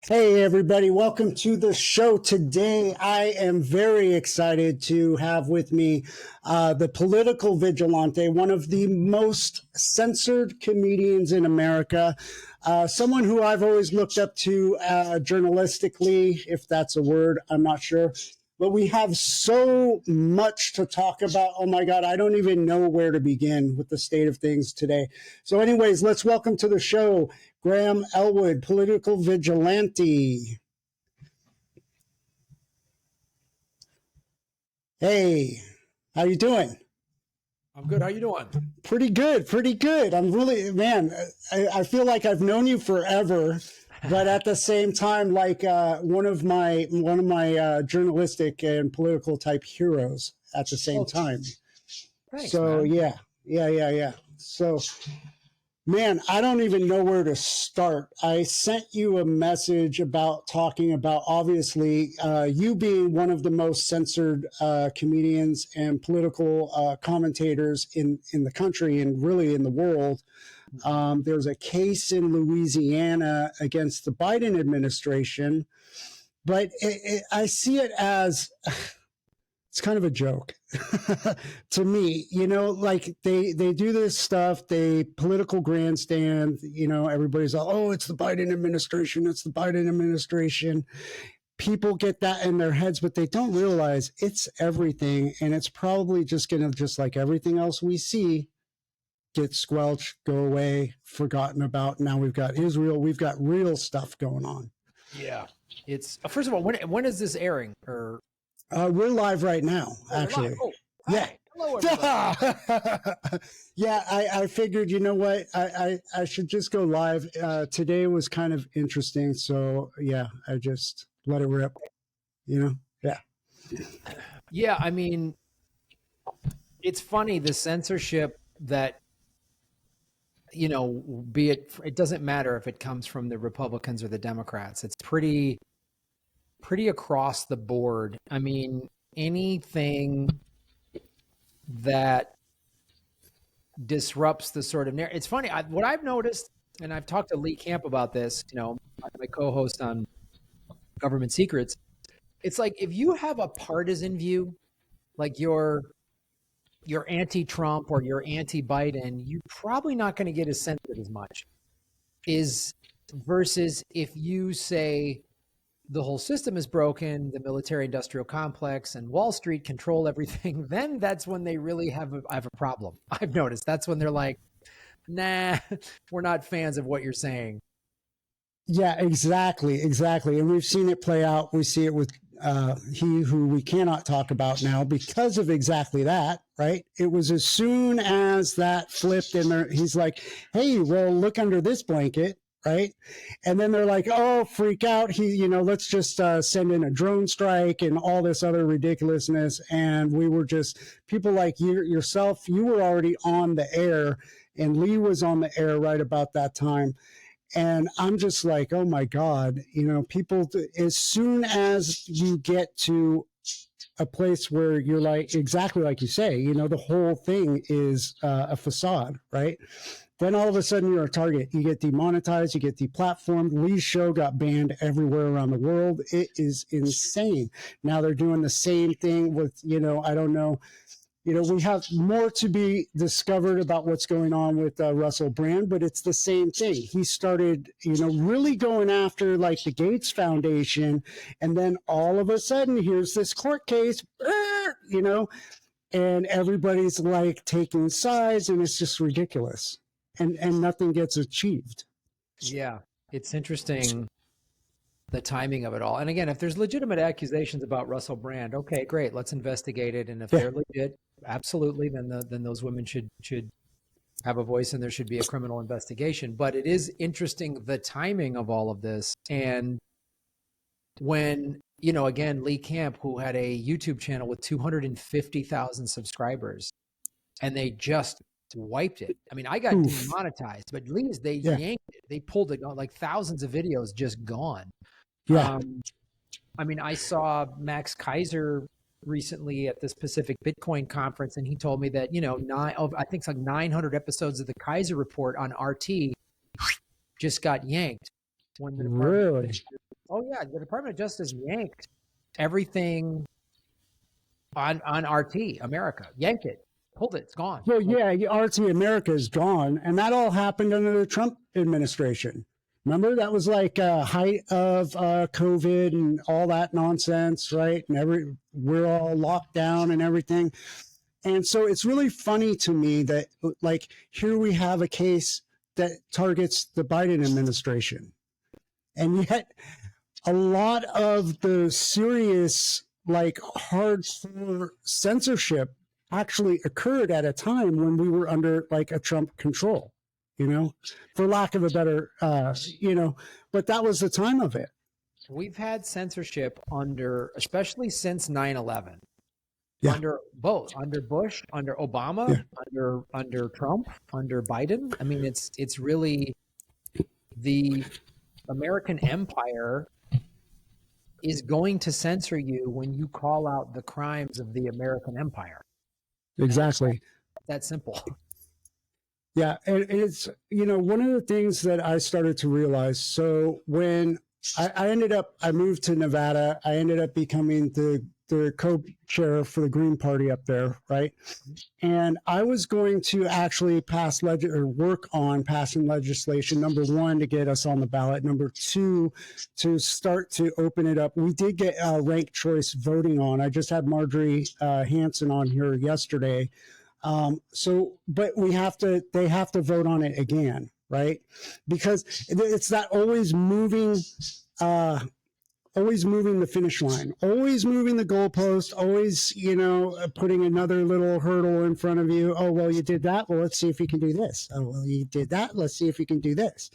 Hey, everybody, welcome to the show. Today, I am very excited to have with me the political vigilante, one of the most censored comedians in America, someone who I've always looked up to journalistically, if that's a word, I'm not sure. But we have so much to talk about. Oh my God, I don't even know where to begin with the state of things today. So, anyways, let's welcome to the show Graham Elwood, political vigilante. Hey, how you doing? I'm good. How you doing? Pretty good, pretty good. I'm really, man, I feel like I've known you forever, but at the same time, like one of my journalistic and political type heroes at the same time. Thanks, So man. yeah. So, man, I don't even know where to start. I sent you a message about talking about, obviously, you being one of the most censored comedians and political commentators in the country and really in the world. There's a case in Louisiana against the Biden administration, but I see it as it's kind of a joke to me, like they do this stuff, they political grandstand, everybody's like, oh, it's the Biden administration, it's the Biden administration. People get that in their heads, but they don't realize it's everything, and it's probably just going to, just like everything else we see, get squelched, go away, forgotten about. Now we've got Israel, we've got real stuff going on. Yeah. It's first of all, when is this airing? Or we're live right now, actually. Oh, yeah. Hi. Hello, everybody. Yeah, I figured, you know what, I should just go live. Today was kind of interesting, so yeah, I just let it rip. Yeah. Yeah, I mean, it's funny, the censorship that, be it doesn't matter if it comes from the Republicans or the Democrats. It's pretty across the board. I mean, anything that disrupts the sort of narrative. It's funny. What I've noticed, and I've talked to Lee Camp about this, my co-host on Government Secrets. It's like, if you have a partisan view, like you're anti-Trump or you're anti-Biden, you're probably not going to get as censored as much. Versus if you say the whole system is broken, the military-industrial complex and Wall Street control everything, then that's when they really have a problem. I've noticed that's when they're like, nah, we're not fans of what you're saying. Yeah, exactly. And we've seen it play out. We see it with he who we cannot talk about now because of exactly that, right? It was as soon as that flipped and he's like, hey, well, look under this blanket, right? And then they're like, oh, freak out. Let's just send in a drone strike and all this other ridiculousness. And we were just, people like yourself, you were already on the air, and Lee was on the air right about that time. And I'm just like, oh my God, people, as soon as you get to a place where you're like, exactly like you say, the whole thing is a facade, right? Then all of a sudden you're a target. You get demonetized, you get deplatformed. Lee's show got banned everywhere around the world. It is insane. Now they're doing the same thing with, I don't know. We have more to be discovered about what's going on with Russell Brand, but it's the same thing. He started, really going after like the Gates Foundation. And then all of a sudden, here's this court case, and everybody's like taking sides, and it's just ridiculous. And nothing gets achieved. Yeah, it's interesting, the timing of it all. And again, if there's legitimate accusations about Russell Brand, okay, great, let's investigate it. And if they're legit, absolutely, then those women should have a voice, and there should be a criminal investigation. But it is interesting, the timing of all of this. And when, again, Lee Camp, who had a YouTube channel with 250,000 subscribers, and they just wiped it. I mean, I got demonetized, but Lee's, they yanked it. They pulled it, like thousands of videos just gone. Yeah. I mean, I saw Max Kaiser recently at this Pacific Bitcoin conference, and he told me that, I think it's like 900 episodes of the Kaiser Report on RT just got yanked when the really Oh yeah, the Department of Justice yanked everything on RT America. Yanked it, pulled it, it's gone. Well, yeah, RT America is gone, and that all happened under the Trump administration. Remember, that was like height of COVID and all that nonsense, right? And we're all locked down and everything. And so it's really funny to me that, like, here we have a case that targets the Biden administration, and yet a lot of the serious, like, hardcore censorship actually occurred at a time when we were under like a Trump control, for lack of a better, but that was the time of it. We've had censorship especially since 9/11. Yeah. Under both, under Bush, under Obama, yeah. under Trump, under Biden. I mean, it's really the American empire is going to censor you when you call out the crimes of the American empire. Exactly. That's simple. Yeah. And it's, one of the things that I started to realize. So when I moved to Nevada, I ended up becoming the co-chair for the Green Party up there, right? And I was going to actually work on passing legislation, number one, to get us on the ballot, number two, to start to open it up. We did get ranked choice voting on. I just had Marjorie Hanson on here yesterday. But they have to vote on it again, right? Because it's that always moving the finish line, always moving the goalpost, always, putting another little hurdle in front of you. Oh, well, you did that. Well, let's see if you can do this. Oh, well, you did that. Let's see if you can do this.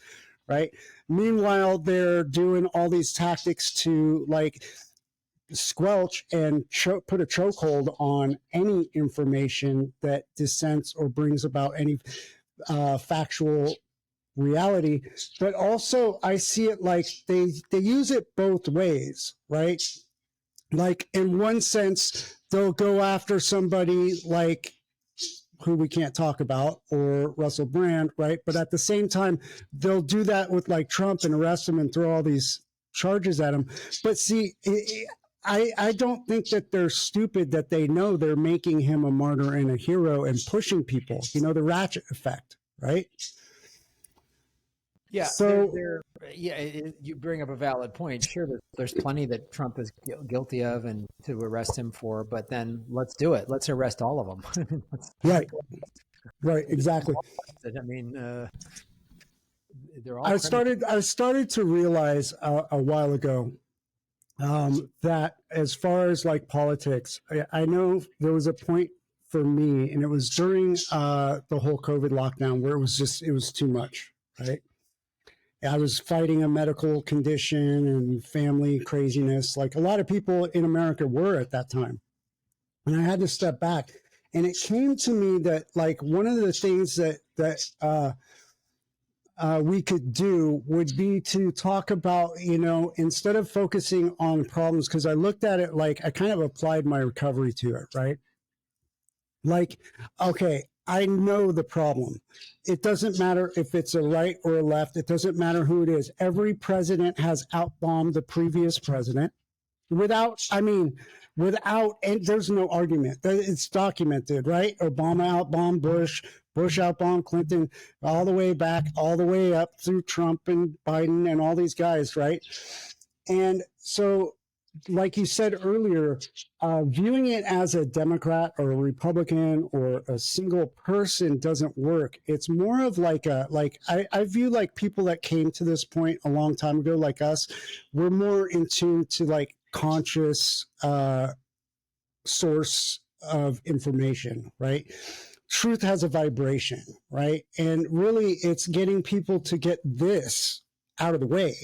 Right. Meanwhile, they're doing all these tactics to like squelch and put a chokehold on any information that dissents or brings about any factual reality. But also I see it like they use it both ways, right? Like in one sense, they'll go after somebody like who we can't talk about, or Russell Brand, right? But at the same time, they'll do that with like Trump and arrest him and throw all these charges at him. But see, I don't think that they're stupid, that they know they're making him a martyr and a hero and pushing people, the ratchet effect, right? Yeah. So you bring up a valid point. Sure, there's plenty that Trump is guilty of and to arrest him for, but then let's do it. Let's arrest all of them. Right. Exactly. I mean, they're all. I started to realize a while ago that as far as like politics, I know there was a point for me, and it was during the whole COVID lockdown where it was too much, right? I was fighting a medical condition and family craziness, like a lot of people in America were at that time. And I had to step back. And it came to me that like one of the things that we could do would be to talk about, instead of focusing on problems, because I looked at it like I kind of applied my recovery to it, right? Like, okay, I know the problem. It doesn't matter if it's a right or a left. It doesn't matter who it is. Every president has outbombed the previous president and there's no argument. It's documented, right? Obama outbombed Bush, Bush outbombed Clinton, all the way back, all the way up through Trump and Biden and all these guys, right? And so, like you said earlier, viewing it as a Democrat or a Republican or a single person doesn't work. It's more of like I view like people that came to this point a long time ago, like us, we're more in tune to like conscious source of information, right? Truth has a vibration, right? And really it's getting people to get this out of the way.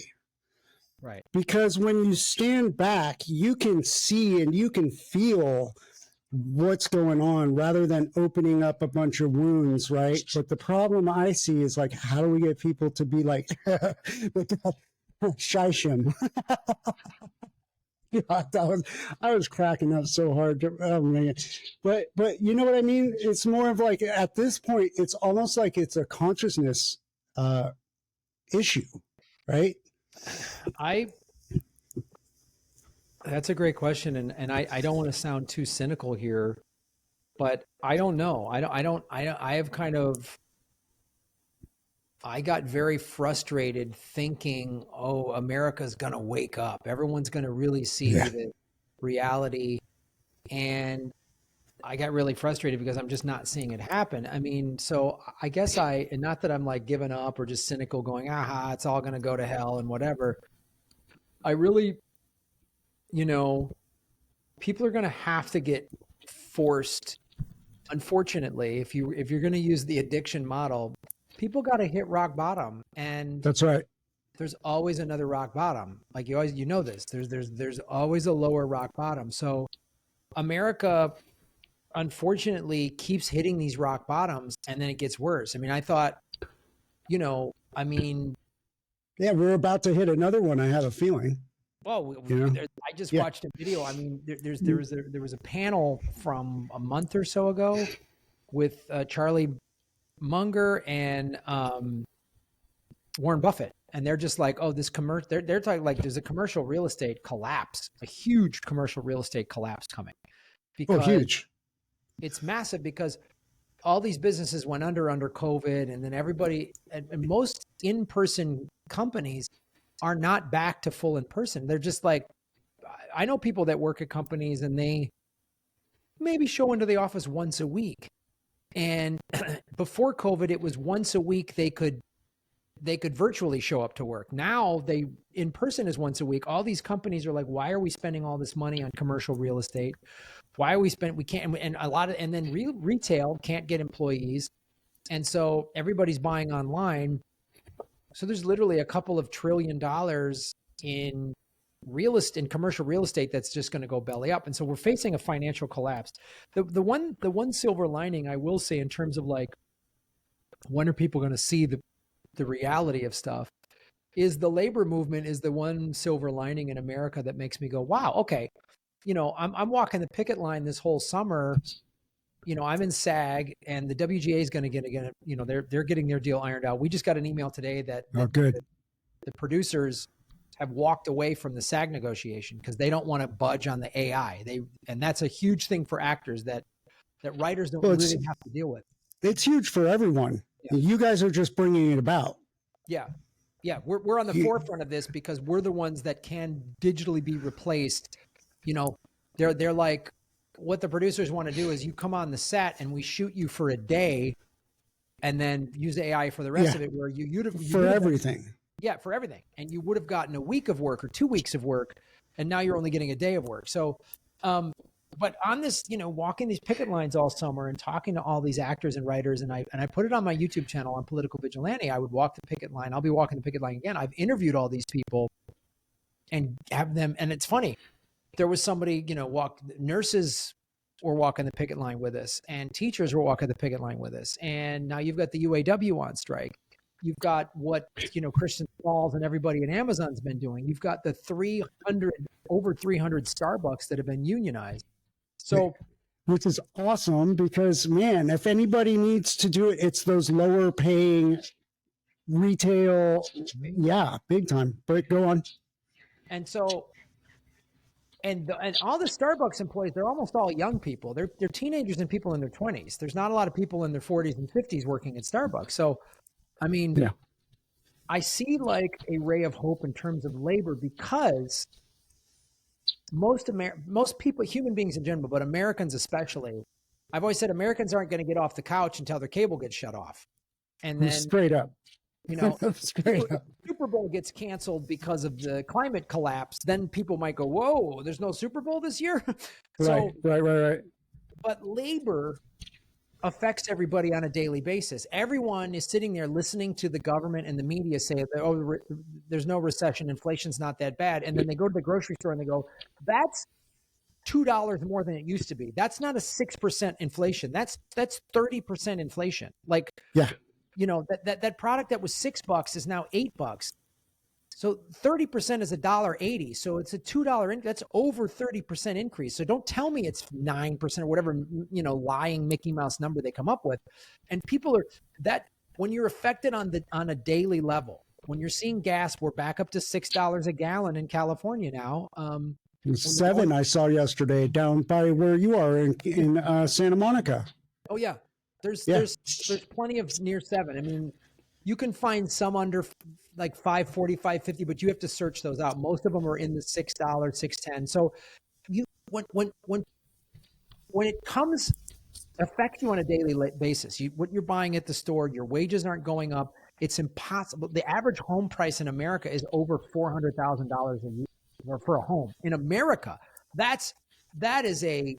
Right. Because when you stand back, you can see and you can feel what's going on rather than opening up a bunch of wounds, right? But the problem I see is like, how do we get people to be like, shish him? I was cracking up so hard. Oh, man. But you know what I mean? It's more of like, at this point, it's almost like it's a consciousness issue, right? That's a great question, and I don't want to sound too cynical here, but I don't know. I have kind of I got very frustrated thinking, oh, America's going to wake up. Everyone's going to really see Yeah. the reality. And I got really frustrated because I'm just not seeing it happen. I mean, so I guess and not that I'm like giving up or just cynical going, aha, it's all going to go to hell and whatever. I really, you know, people are going to have to get forced. Unfortunately, if you're going to use the addiction model, people got to hit rock bottom, and That's right. there's always another rock bottom. Like you know this. There's always a lower rock bottom. So America unfortunately keeps hitting these rock bottoms, and then it gets worse. I mean, I thought, I mean, Yeah, we're about to hit another one. I have a feeling. well, I just Yeah. watched a video. I mean, there was a panel from a month or so ago with Charlie Munger and Warren Buffett, and they're just like, oh, this commercial. They're talking like there's a commercial real estate collapse, a huge commercial real estate collapse coming, Oh, because huge. it's massive because all these businesses went under COVID, and then everybody and most in-person companies are not back to full in-person. They're just like, I know people that work at companies and they maybe show into the office once a week. And before COVID, it was once a week they could virtually show up to work. Now they in person is once a week. All these companies are like, why are we spending all this money on commercial real estate? Why are we we can't, and a lot of, and then retail can't get employees. And so everybody's buying online. So there's literally a couple of $1 trillion in commercial real estate that's just going to go belly up. And so we're facing a financial collapse. The one silver lining I will say in terms of like, when are people going to see the reality of stuff, is the labor movement is the one silver lining in America that makes me go, wow, okay. I'm walking the picket line this whole summer. I'm in SAG, and the WGA is going to get, they're getting their deal ironed out. We just got an email today that good. the producers have walked away from the SAG negotiation because they don't want to budge on the AI. And that's a huge thing for actors that writers don't really have to deal with. It's huge for everyone. Yeah. You guys are just bringing it about. Yeah. Yeah. We're on the forefront of this because we're the ones that can digitally be replaced. They're like, what the producers want to do is you come on the set and we shoot you for a day and then use AI for the rest of it, where you for everything. Yeah, for everything. And you would have gotten a week of work or 2 weeks of work, and now you're only getting a day of work. So, but on this, walking these picket lines all summer and talking to all these actors and writers, and I put it on my YouTube channel on Political Vigilante. I would walk the picket line. I'll be walking the picket line again. I've interviewed all these people and have them, and it's funny. There was somebody, nurses were walking the picket line with us, and teachers were walking the picket line with us. And now you've got the UAW on strike. You've got what, Christian Smalls and everybody at Amazon's been doing. You've got the over 300 Starbucks that have been unionized. So, which is awesome because, man, if anybody needs to do it, it's those lower paying retail. Yeah, big time. But go on. And so, and all the Starbucks employees, they're almost all young people. They're teenagers and people in their 20s. There's not a lot of people in their 40s and 50s working at Starbucks. So, I mean, I see like a ray of hope in terms of labor because most people, human beings in general, but Americans especially, I've always said Americans aren't going to get off the couch until their cable gets shut off. And then straight up, Super Bowl gets canceled because of the climate collapse. Then people might go, whoa, there's no Super Bowl this year. Right. But labor affects everybody on a daily basis. Everyone is sitting there listening to the government and the media say, oh, there's no recession, inflation's not that bad. And then they go to the grocery store and they go, that's $2 more than it used to be. That's not a 6% inflation. That's 30% inflation. Like, that product that was $6 is now $8. So 30% is $1.80. So it's a $2. That's over 30% increase. So don't tell me it's 9% or whatever, lying Mickey Mouse number they come up with. And people are when you're affected on a daily level, when you're seeing gas, we're back up to $6 a gallon in California now. 7 I saw yesterday down by where you are in Santa Monica. Oh yeah, there's Yeah. there's plenty of near 7. I mean, you can find some under like 5.40, 5.50, but you have to search those out. Most of them are in the $6, $6.10. So you when it comes affects you on a daily basis. What you're buying at the store, your wages aren't going up. It's impossible. The average home price in America is over $400,000 a year for a home in America. That's a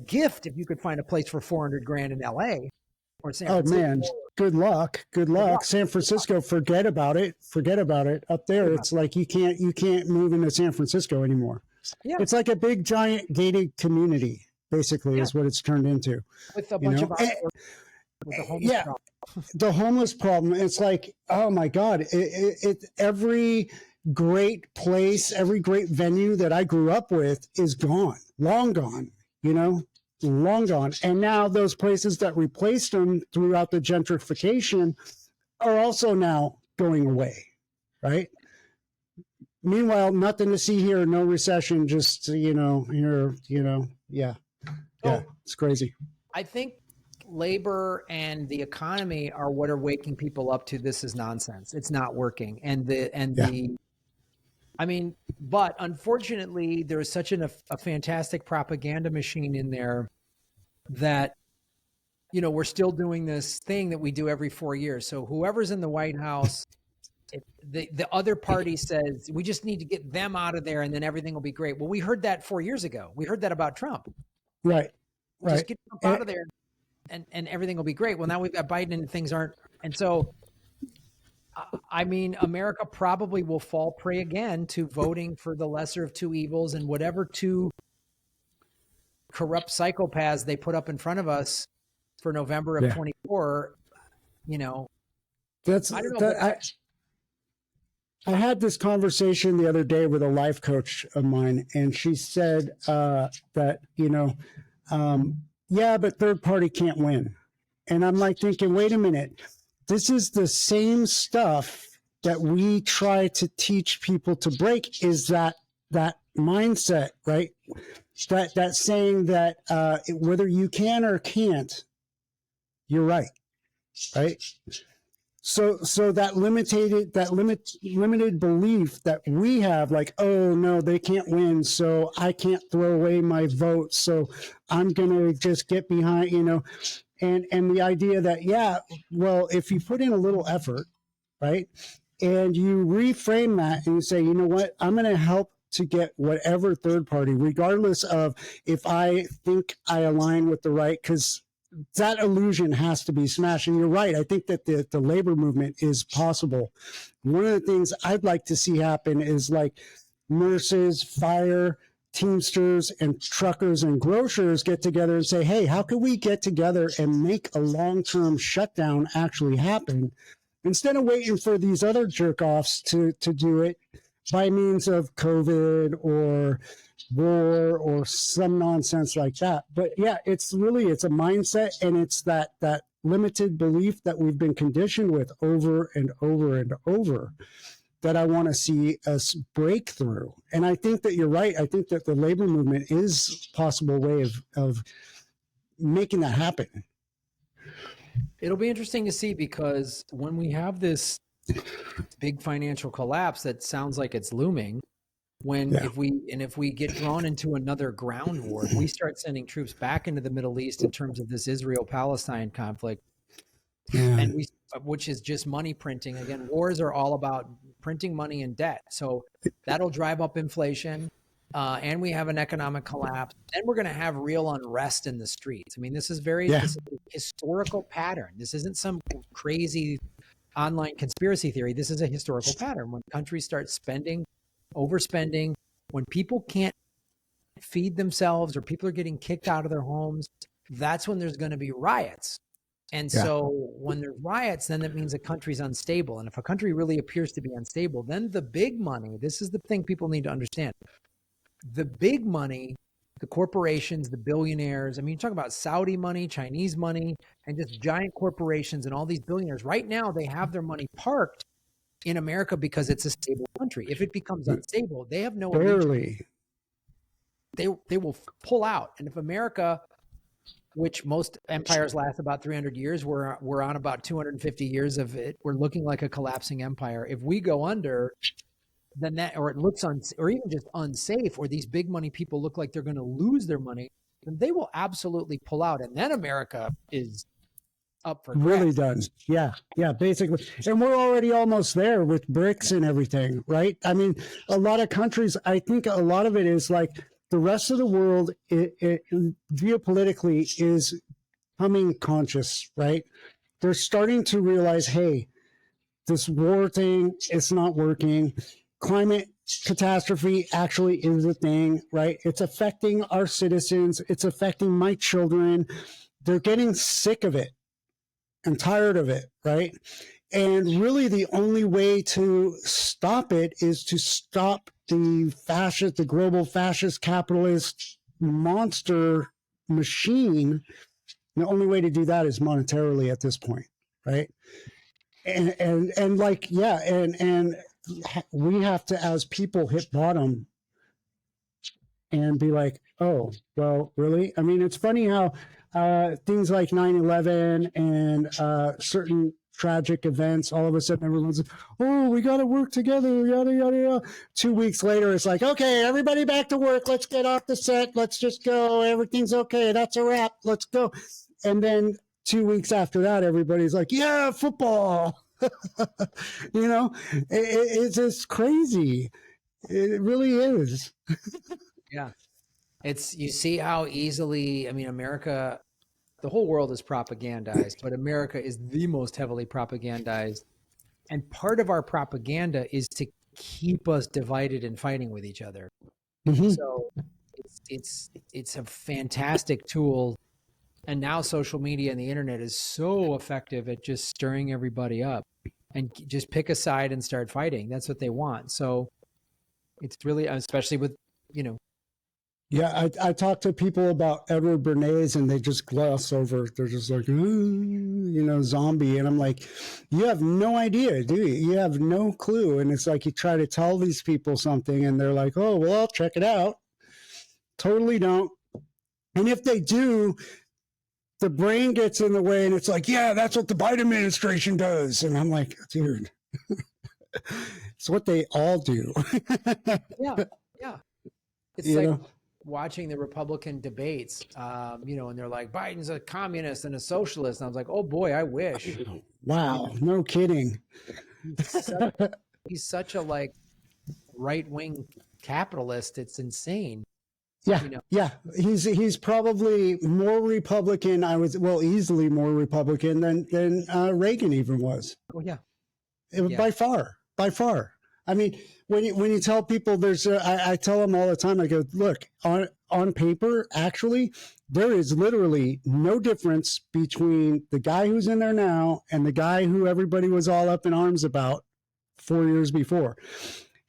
gift if you could find a place for 400 grand in LA or San Francisco. Oh man, good luck. San Francisco, forget about it. Up there, it's like you can't move into San Francisco anymore. Yeah. It's like a big giant gated community, basically, is what it's turned into. With a bunch of with the homeless problem. The homeless problem. It's like, oh my God, every great place, every great venue that I grew up with is gone, long gone, long gone. And now those places that replaced them throughout the gentrification are also now going away, right? Meanwhile, nothing to see here, no recession, just, here, yeah, it's crazy. I think labor and the economy are what are waking people up to this is nonsense. It's not working. But unfortunately, there is such a fantastic propaganda machine in there that, we're still doing this thing that we do every 4 years. So whoever's in the White House, the other party says, we just need to get them out of there and then everything will be great. Well, we heard that 4 years ago. We heard that about Trump. Right. Just get Trump out of there and everything will be great. Well, now we've got Biden and things aren't. And so, America probably will fall prey again to voting for the lesser of two evils and whatever two corrupt psychopaths they put up in front of us for November of 24, That's, I don't know. I had this conversation the other day with a life coach of mine, and she said that, but third party can't win. And I'm like thinking, wait a minute, this is the same stuff that we try to teach people to break, is that mindset, right? That saying that whether you can or can't, you're right. So that limited belief that we have, like, oh no, they can't win, so I can't throw away my vote, so I'm gonna just get behind, and the idea that, well, if you put in a little effort, right, and you reframe that and you say, you know what, I'm gonna help to get whatever third party, regardless of if I think I align with the right, because that illusion has to be smashed. And you're right. I think that the labor movement is possible. One of the things I'd like to see happen is like nurses, fire, Teamsters, and truckers and grocers get together and say, hey, how can we get together and make a long-term shutdown actually happen, instead of waiting for these other jerk-offs to do it by means of COVID or war or some nonsense like that. But it's a mindset, and it's that limited belief that we've been conditioned with over and over and over that I want to see us break through. And I think that you're right. I think that the labor movement is a possible way of making that happen. It'll be interesting to see, because when we have this big financial collapse that sounds like it's looming, if we get drawn into another ground war, we start sending troops back into the Middle East in terms of this Israel-Palestine conflict, and which is just money printing. Again, wars are all about printing money and debt. So that'll drive up inflation, and we have an economic collapse. Then we're going to have real unrest in the streets. I mean, this is this is a historical pattern. This isn't some crazy online conspiracy theory. This is a historical pattern. When countries start overspending, when people can't feed themselves or people are getting kicked out of their homes, that's when there's going to be riots. And so when there's riots, then that means a country's unstable. And if a country really appears to be unstable, then the big money, this is the thing people need to understand. The big money, the corporations, the billionaires, I mean, you talk about Saudi money, Chinese money, and just giant corporations and all these billionaires. Right now, they have their money parked in America because it's a stable country. If it becomes unstable, they have no allegiance. Barely. They will pull out. And if America, which most empires last about 300 years, we're on about 250 years of it. We're looking like a collapsing empire. If we go under, then that, or it looks or even just unsafe, or these big money people look like they're going to lose their money, then they will absolutely pull out. And then America is up for really done. Yeah, basically. And we're already almost there with BRICS and everything, right? I mean, a lot of countries, I think a lot of it is like the rest of the world, it geopolitically is becoming conscious, right? They're starting to realize, hey, this war thing, it's not working. Climate catastrophe actually is a thing, right? It's affecting our citizens. It's affecting my children. They're getting sick of it and tired of it, right? And really the only way to stop it is to stop the global fascist capitalist monster machine. The only way to do that is monetarily at this point, right? And like, yeah, and we have to, as people, hit bottom and be like, oh, well, really? I mean, it's funny how things like 9/11 and certain tragic events, all of a sudden everyone's like, oh, we got to work together, yada, yada, yada. 2 weeks later, it's like, okay, everybody back to work. Let's get off the set. Let's just go. Everything's okay. That's a wrap. Let's go. And then 2 weeks after that, everybody's like, yeah, football. You know, it's just crazy. It really is. Yeah. You see how easily, I mean, America, the whole world is propagandized, but America is the most heavily propagandized. And part of our propaganda is to keep us divided and fighting with each other. Mm-hmm. So it's a fantastic tool. And now social media and the internet is so effective at just stirring everybody up and just pick a side and start fighting. That's what they want. So it's really, especially with, you know. Yeah, I talk to people about Edward Bernays and they just gloss over. They're just like, you know, zombie. And I'm like, you have no idea, do you? You have no clue. And it's like you try to tell these people something and they're like, oh, well, I'll check it out. Totally don't. And if they do, the brain gets in the way and it's like, yeah, that's what the Biden administration does. And I'm like, dude, it's what they all do. Yeah. It's you like know? Watching the Republican debates, you know, and they're like, Biden's a communist and a socialist. And I was like, oh boy, I wish. Wow, no kidding. He's such a like right-wing capitalist. It's insane. Yeah, you know? Yeah. He's probably more Republican. Easily more Republican than Reagan even was. Oh yeah. By far. I mean, when you tell people I tell them all the time, I go, look, on paper, actually, there is literally no difference between the guy who's in there now and the guy who everybody was all up in arms about 4 years before.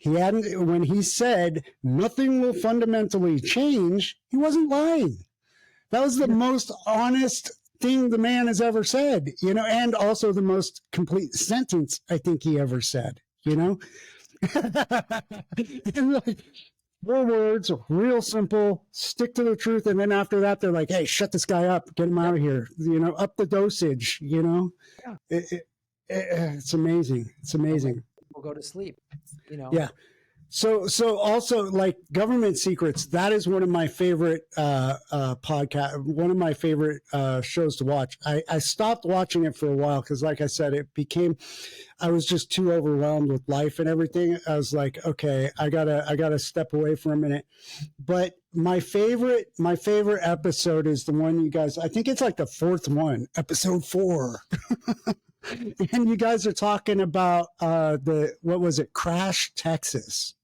When he said nothing will fundamentally change, he wasn't lying. That was the most honest thing the man has ever said, you know, and also the most complete sentence I think he ever said, you know. Like, 4 words, real simple, stick to the truth. And then after that, they're like, hey, shut this guy up, get him out of here, you know, up the dosage, you know. Yeah. It's amazing. It's amazing. We'll go to sleep, you know. Yeah. So also like government secrets, that is one of my favorite podcast, one of my favorite shows to watch. I stopped watching it for a while because, like I said, I was just too overwhelmed with life and everything. I was like, okay, I gotta step away for a minute. But my favorite episode is the one you guys, I think it's like the 4th one, episode 4. And you guys are talking about what was it, Crash, Texas.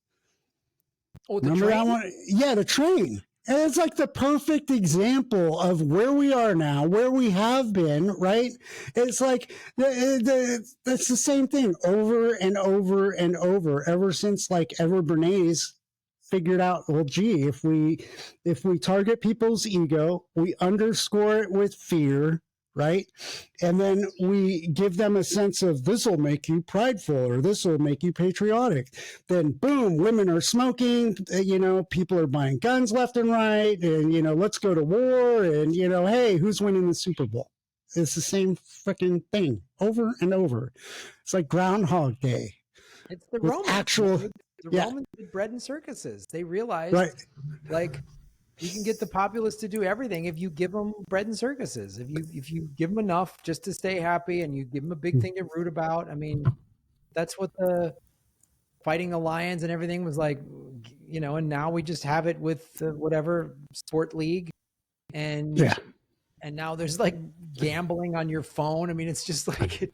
Oh, the Remember train? that one? Yeah, the train. And it's like the perfect example of where we are now, where we have been, right? It's like that's the same thing over and over and over, ever since like Edward Bernays figured out, well, gee, if we target people's ego, we underscore it with fear, right? And then we give them a sense of this will make you prideful or this will make you patriotic. Then boom, women are smoking, people are buying guns left and right, and let's go to war, and hey, who's winning the Super Bowl? It's the same freaking thing over and over. It's like Groundhog Day. It's the Romans. Actual, Romans did bread and circuses. They realized, right, like, you can get the populace to do everything if you give them bread and circuses. If you give them enough just to stay happy, and you give them a big thing to root about. I mean, that's what the fighting the lions and everything was like, and now we just have it with whatever sport league, and now there's like gambling on your phone. I mean, it's just like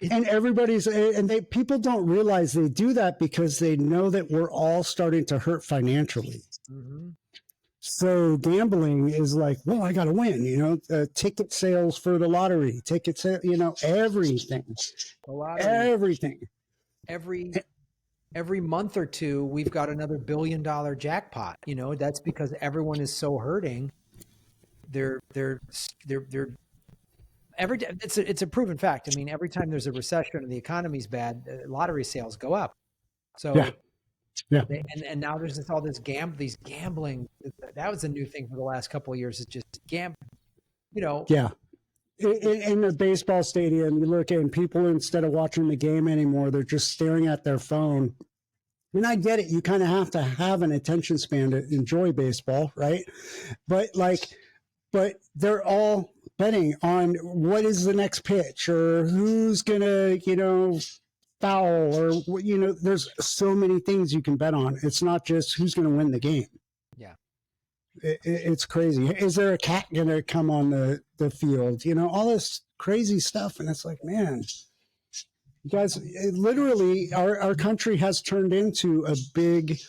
and people don't realize they do that because they know that we're all starting to hurt financially. Mm-hmm. So gambling is like, well, I got to win, ticket sales for the lottery, everything, everything. Every month or two, we've got another $1 billion jackpot. That's because everyone is so hurting. It's a proven fact. I mean, every time there's a recession and the economy's bad, lottery sales go up. So yeah. And now there's all this gambling. That was a new thing for the last couple of years. It's just Yeah. In the baseball stadium, you look at people, instead of watching the game anymore, they're just staring at their phone. And I get it. You kind of have to have an attention span to enjoy baseball, right? But they're all betting on what is the next pitch or who's going to, foul, or, there's so many things you can bet on. It's not just who's going to win the game. Yeah. It's crazy. Is there a cat going to come on the field? All this crazy stuff. And it's like, man, you guys, literally our country has turned into a big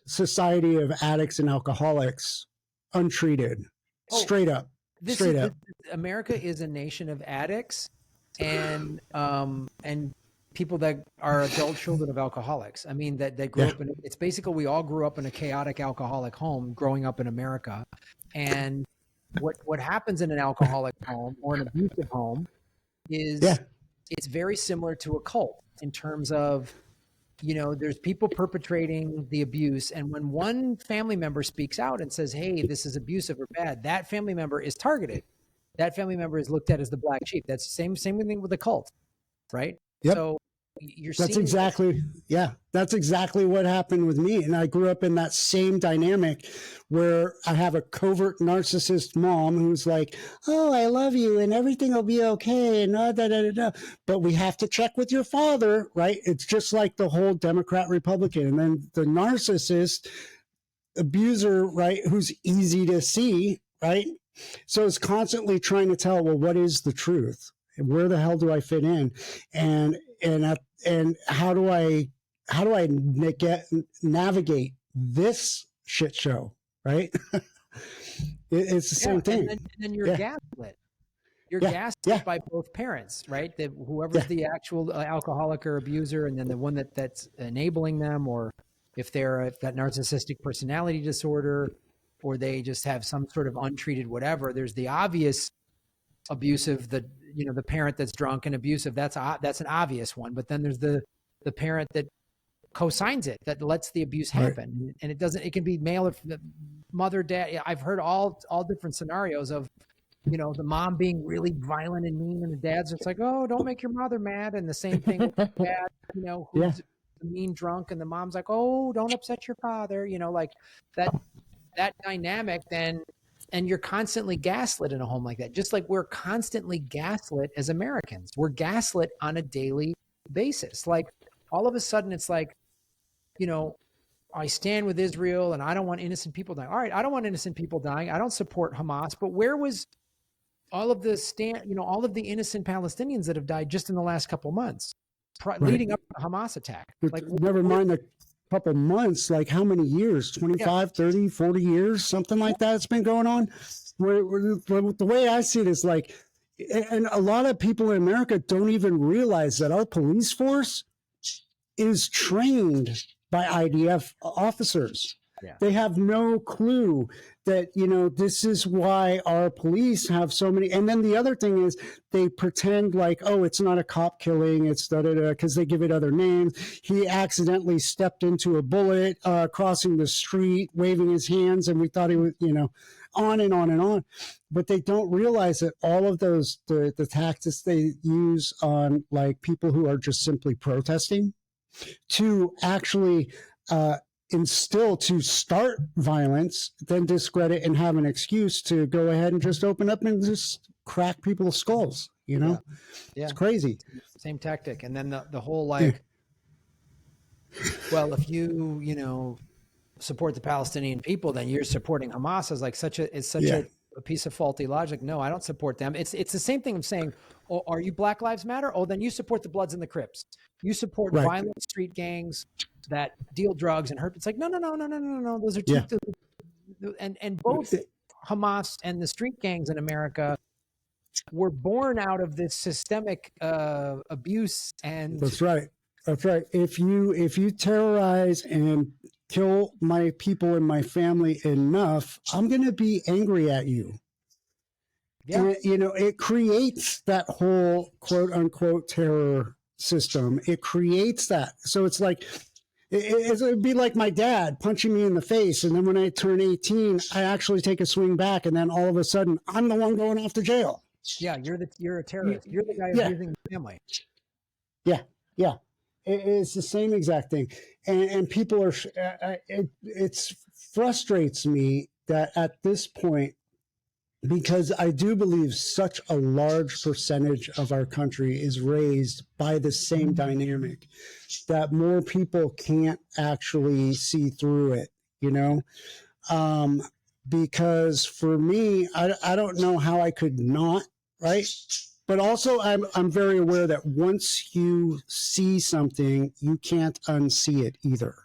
society of addicts and alcoholics, untreated, straight up. America is a nation of addicts and people that are adult children of alcoholics. I mean, that grew up in, it's basically, we all grew up in a chaotic alcoholic home growing up in America. And what happens in an alcoholic home or an abusive home is it's very similar to a cult in terms of, there's people perpetrating the abuse. And when one family member speaks out and says, hey, this is abusive or bad, that family member is targeted. That family member is looked at as the black sheep. That's the same thing with the cult, right? Yep. So that's exactly what happened with me. And I grew up in that same dynamic where I have a covert narcissist mom who's like, oh, I love you and everything will be okay. And but we have to check with your father, right? It's just like the whole Democrat Republican. And then the narcissist abuser, right? Who's easy to see, right? So it's constantly trying to tell, well, what is the truth? And where the hell do I fit in? And how do I navigate this shit show, right? It's the same thing. And then you're gaslit. You're gaslit by both parents, right? Whoever's the actual alcoholic or abuser, and then the one that's enabling them, or if they're got narcissistic personality disorder, or they just have some sort of untreated whatever. There's the obvious abusive, the parent that's drunk and abusive. That's an obvious one. But then there's the parent that co-signs it, that lets the abuse happen. Right. And it can be male or mother, dad. I've heard all different scenarios of, the mom being really violent and mean, and the dad's just like, oh, don't make your mother mad. And the same thing with the dad, who's a mean drunk, and the mom's like, oh, don't upset your father, like that dynamic then. And you're constantly gaslit in a home like that, just like we're constantly gaslit as Americans. We're gaslit on a daily basis. Like all of a sudden it's like, I stand with Israel and I don't want innocent people dying. All right, I don't want innocent people dying. I don't support Hamas, but where was all of all of the innocent Palestinians that have died just in the last couple of months leading up to the Hamas attack? Like, never mind the couple months, like how many years, 25, 30, 40 years, something like that. It's been going on. The way I see it is like, and a lot of people in America don't even realize that our police force is trained by IDF officers. Yeah. They have no clue that, this is why our police have so many. And then the other thing is they pretend like, oh, it's not a cop killing. It's because they give it other names. He accidentally stepped into a bullet crossing the street, waving his hands. And we thought he was, on and on and on. But they don't realize that all of those, the tactics they use on like people who are just simply protesting to actually, instill to start violence, then discredit and have an excuse to go ahead and just open up and just crack people's skulls. Yeah. It's crazy. Same tactic. And then the whole like, well, if you support the Palestinian people, then you're supporting Hamas is like such a piece of faulty logic. No, I don't support them. It's the same thing of saying, oh, are you Black Lives Matter? Oh, then you support the Bloods and the Crips. You support violent street gangs that deal drugs and hurt. It's like, no. Those are two. And both Hamas and the street gangs in America were born out of this systemic abuse. And That's right. If you terrorize and kill my people and my family enough, I'm going to be angry at you. Yeah. And, it creates that whole quote unquote terror system. It creates that. So it's like, it would be like my dad punching me in the face. And then when I turn 18, I actually take a swing back. And then all of a sudden I'm the one going off to jail. Yeah. You're a terrorist. You're the guy abusing the family. Yeah. Yeah. It's the same exact thing. And people are, it frustrates me that at this point, because I do believe such a large percentage of our country is raised by the same dynamic, that more people can't actually see through it, because for me, I don't know how I could not, right? But also I'm very aware that once you see something, you can't unsee it either.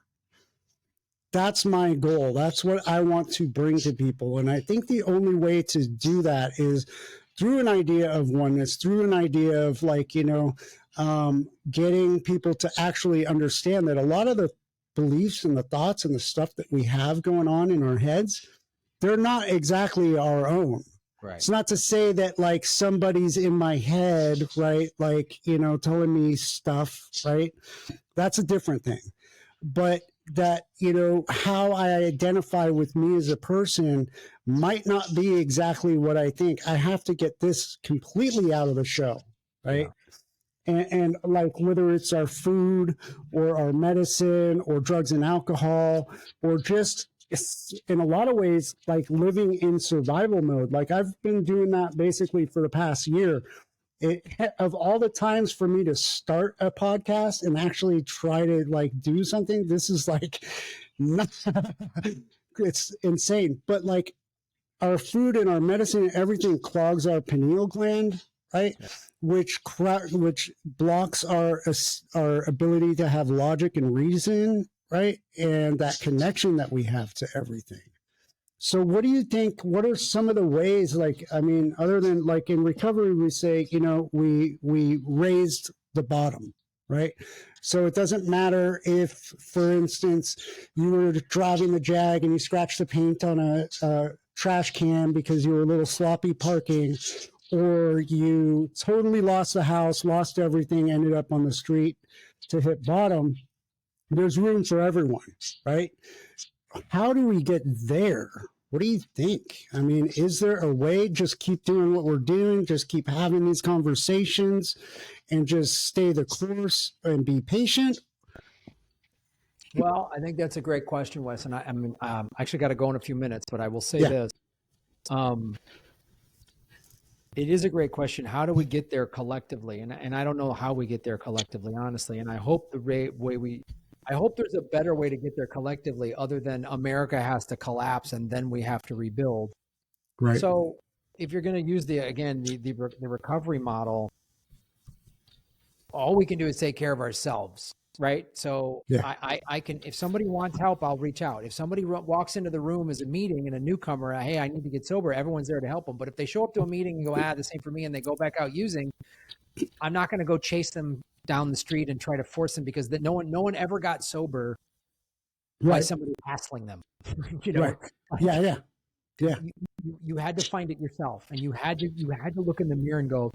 That's my goal. That's what I want to bring to people. And I think the only way to do that is through an idea of oneness, through an idea of like, getting people to actually understand that a lot of the beliefs and the thoughts and the stuff that we have going on in our heads, they're not exactly our own. Right. It's not to say that like somebody's in my head, right? Like, telling me stuff, right? That's a different thing. But that, how I identify with me as a person might not be exactly what I think. I have to get this completely out of the show, right? Yeah. And like whether it's our food or our medicine or drugs and alcohol or just in a lot of ways, like living in survival mode. Like I've been doing that basically for the past year. Of all the times for me to start a podcast and actually try to like do something, this is like, it's insane. But like our food and our medicine and everything clogs our pineal gland, right? Yeah. Which blocks our ability to have logic and reason, right? And that connection that we have to everything. So what do you think, what are some of the ways, like, I mean, other than like in recovery, we say, we raised the bottom, right? So it doesn't matter if, for instance, you were driving the Jag and you scratched the paint on a trash can because you were a little sloppy parking, or you totally lost the house, lost everything, ended up on the street to hit bottom. There's room for everyone, right? How do we get there? What do you think? I mean, is there a way? Just keep doing what we're doing, just keep having these conversations and just stay the course and be patient? Well, I think that's a great question, Wes. And I mean, I actually got to go in a few minutes, but I will say this. It is a great question. How do we get there collectively? And I don't know how we get there collectively, honestly. And I hope I hope there's a better way to get there collectively other than America has to collapse and then we have to rebuild. Right. So if you're going to use the recovery model, all we can do is take care of ourselves, right? So I can, if somebody wants help, I'll reach out. If somebody walks into the room as a meeting and a newcomer, hey, I need to get sober, everyone's there to help them. But if they show up to a meeting and go, this ain't for me, and they go back out using, I'm not going to go chase them down the street and try to force them, because no one ever got sober by Right. somebody hassling them. Right. Like, Yeah. Yeah. you had to find it yourself, and you had to look in the mirror and go,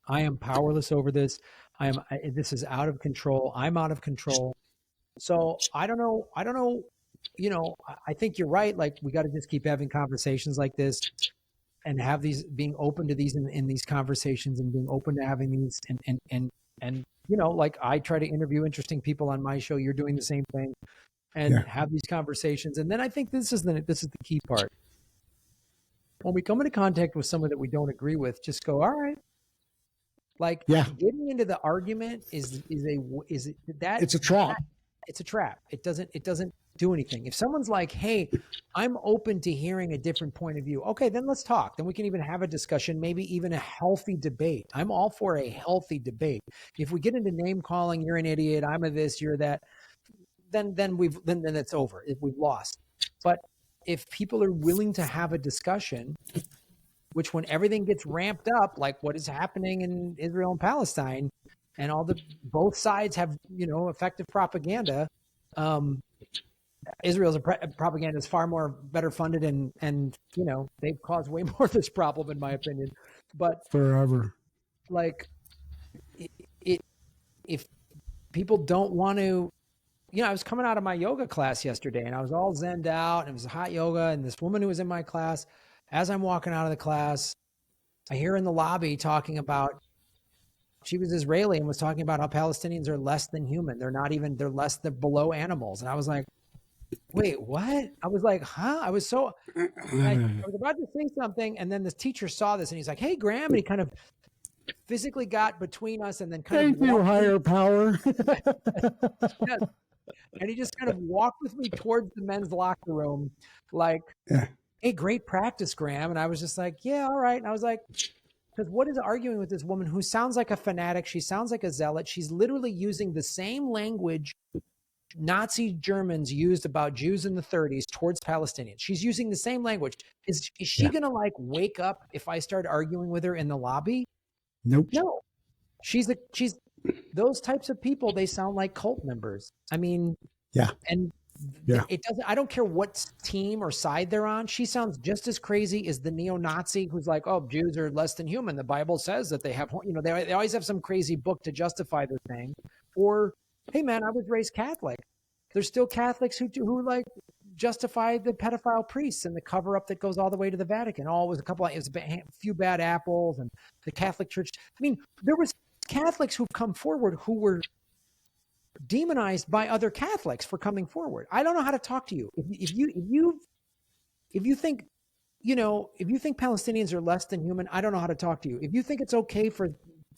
I am powerless over this. This is out of control. I'm out of control. So I don't know. I think you're right. Like, we got to just keep having conversations like this, and have these, being open to these in these conversations, and being open to having these, and like, I try to interview interesting people on my show. You're doing the same thing, and Yeah. have these conversations. And then I think this is the key part. When we come into contact with someone that we don't agree with, just go, all right. Like, Yeah. getting into the argument is that It's a trap. it's a trap. It doesn't do anything. If someone's like, hey, I'm open to hearing a different point of view, okay, then let's talk. Then we can even have a discussion, maybe even a healthy debate. I'm all for a healthy debate. If we get into name calling, you're an idiot, I'm a this, you're that, then it's over. If we've lost. But if people are willing to have a discussion, which, when everything gets ramped up, like what is happening in Israel and Palestine, and both sides have, effective propaganda. Israel's propaganda is far more better funded, and they've caused way more of this problem, in my opinion. But Forever. like, if people don't want to, I was coming out of my yoga class yesterday, and I was all zenned out, and it was hot yoga, and this woman who was in my class, as I'm walking out of the class, I hear in the lobby talking about, she was Israeli and was talking about how Palestinians are less than human. They're less than below animals. And I was like, wait, what? I was like, huh? I was about to say something. And then this teacher saw this, and he's like, hey, Graham. And he kind of physically got between us, and then Thank you, higher power. Yes. And he just kind of walked with me towards the men's locker room, like, hey, great practice, Graham. And I was just like, yeah, all right. And I was like, because what is arguing with this woman who sounds like a fanatic? She sounds like a zealot. She's literally using the same language Nazi Germans used about Jews in the 30s towards Palestinians. She's using the same language. Is she going to like wake up if I start arguing with her in the lobby? Nope. No. She's those types of people, they sound like cult members. I mean, and it doesn't, I don't care what team or side they're on. She sounds just as crazy as the neo-Nazi who's like, oh, Jews are less than human. The Bible says that they have, they always have some crazy book to justify their thing. Or, hey man, I was raised Catholic. There's still Catholics who like justify the pedophile priests and the cover up that goes all the way to the Vatican. It was a few bad apples, and the Catholic Church. I mean, there was Catholics who've come forward who were demonized by other Catholics for coming forward. I don't know how to talk to you. If you think, if you think Palestinians are less than human, I don't know how to talk to you. If you think it's okay for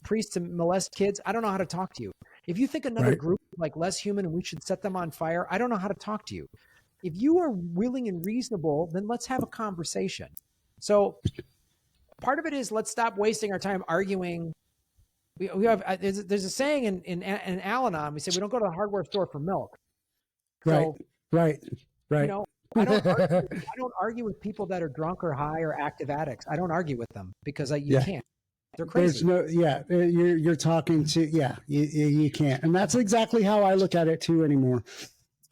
priests to molest kids, I don't know how to talk to you. If you think another group is like less human and we should set them on fire, I don't know how to talk to you. If you are willing and reasonable, then let's have a conversation. So part of it is, let's stop wasting our time arguing. We have there's a saying in Al-Anon. We say we don't go to the hardware store for milk. So, Right. I don't argue with people that are drunk or high or active addicts. I don't argue with them because you can't. They're crazy. You're talking to, you can't. And that's exactly how I look at it too anymore.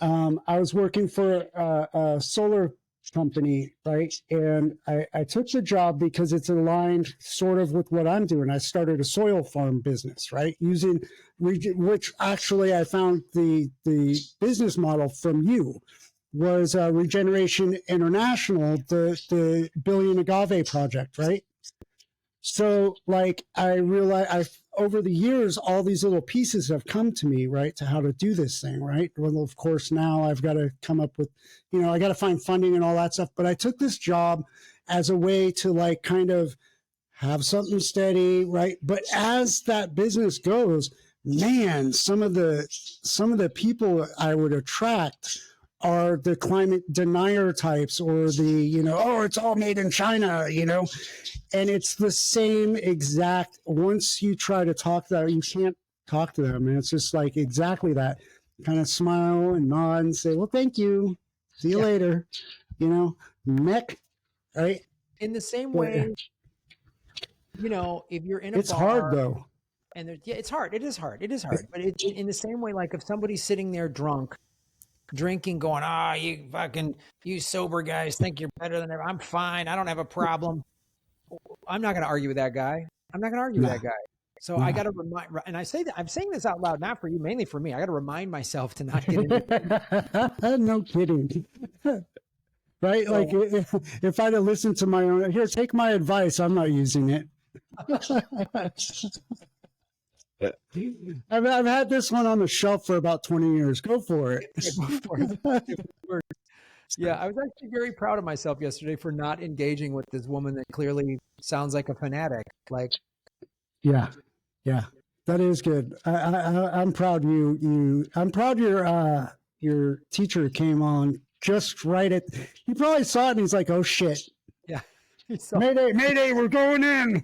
I was working for a solar company, right? And I took the job because it's aligned sort of with what I'm doing. I started a soil farm business, right? Which actually I found the business model from you was Regeneration International, the Billion Agave project, right? So like I realized over the years, all these little pieces have come to me, right, to how to do this thing, right? Well, of course, now I've got to come up with, I got to find funding and all that stuff. But I took this job as a way to like kind of have something steady, right? But as that business goes, man, some of the people I would attract are the climate denier types, or the, oh, it's all made in China, and it's the same exact, once you try to talk to them, you can't talk to them. And it's just like exactly that, kind of smile and nod and say, well, thank you. See you later. Mech, right? In the same way, if you're in a it's bar, hard though. And it's hard. It is hard. But in the same way, like if somebody's sitting there drunk drinking, going, you sober guys think you're better than ever. I'm fine. I don't have a problem. I'm not going to argue with that guy. I'm not going to argue with that guy. So I got to remind, and I say that I'm saying this out loud, not for you, mainly for me. I got to remind myself to not get into No kidding. Right? So, like if I'd have listened to my own, here, take my advice. I'm not using it. I've had this one on the shelf for about 20 years. Go for it. Yeah, I was actually very proud of myself yesterday for not engaging with this woman that clearly sounds like a fanatic. Like, yeah, that is good. I'm proud I'm proud your teacher came on just right at. He probably saw it and he's like, "Oh shit." Yeah. Mayday, we're going in.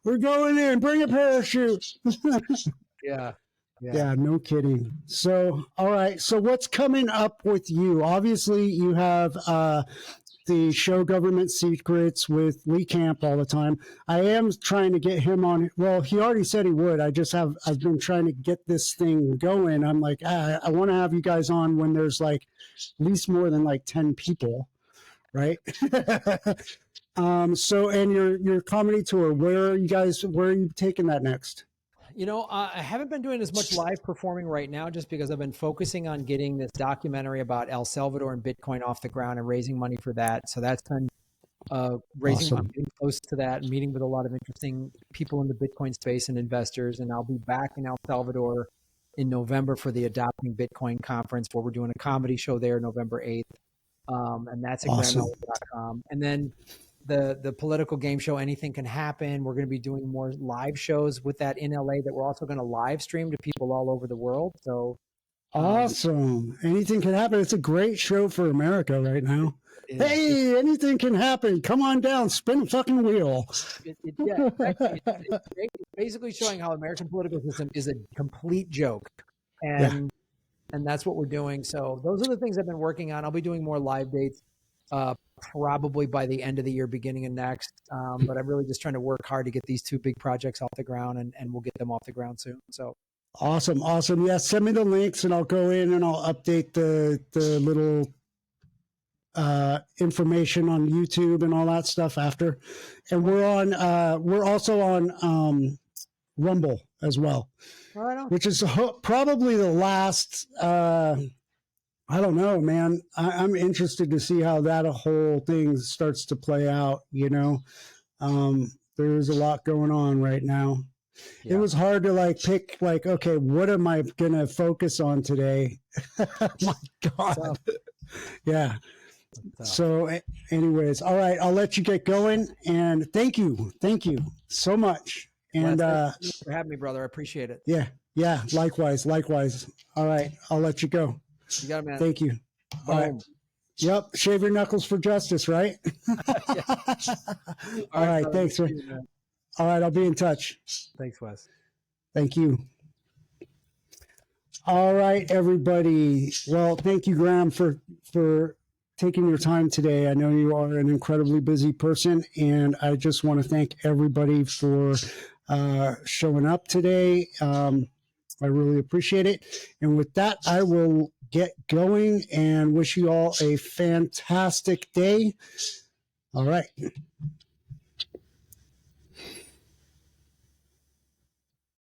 We're going in. Bring a parachute. Yeah. Yeah, no kidding. So, all right. So, what's coming up with you? Obviously, you have the show Government Secrets with Lee Camp all the time. I am trying to get him on. Well, he already said he would. I've been trying to get this thing going. I'm like, I want to have you guys on when there's like at least more than like 10 people, right? So, and your comedy tour, where are you taking that next? You know, I haven't been doing as much live performing right now just because I've been focusing on getting this documentary about El Salvador and Bitcoin off the ground and raising money for that. So that's been raising money, getting close to that, meeting with a lot of interesting people in the Bitcoin space and investors. And I'll be back in El Salvador in November for the Adopting Bitcoin conference, where we're doing a comedy show there November 8th. And that's at grahamelwood.com. And then the political game show, Anything Can Happen. We're going to be doing more live shows with that in LA that we're also going to live stream to people all over the world. So awesome. Anything Can Happen. It's a great show for America right now. Hey, anything can happen. Come on down, spin a fucking wheel. It's basically showing how American political system is a complete joke. And that's what we're doing. So those are the things I've been working on. I'll be doing more live dates probably by the end of the year, beginning of next. But I'm really just trying to work hard to get these two big projects off the ground, and we'll get them off the ground soon. So awesome. Yeah, send me the links and I'll go in and I'll update the little information on YouTube and all that stuff after. And we're also on Rumble as well, which is probably the last I don't know, man. I'm interested to see how that whole thing starts to play out. You know, there's a lot going on right now. Yeah. It was hard to pick okay, what am I going to focus on today? My God. Yeah. So anyways, all right, I'll let you get going, and thank you so much. And thanks for having me, brother. I appreciate it. Yeah, likewise. All right, I'll let you go. You got it, man. Thank you. Boom. All right. Yep, shave your knuckles for justice, right? All right, thanks, man. All right, I'll be in touch. Thanks, Wes. Thank you. All right, everybody. Well, thank you, Graham, for taking your time today. I know you are an incredibly busy person, and I just want to thank everybody for showing up today. I really appreciate it. And with that, I will get going and wish you all a fantastic day. All right.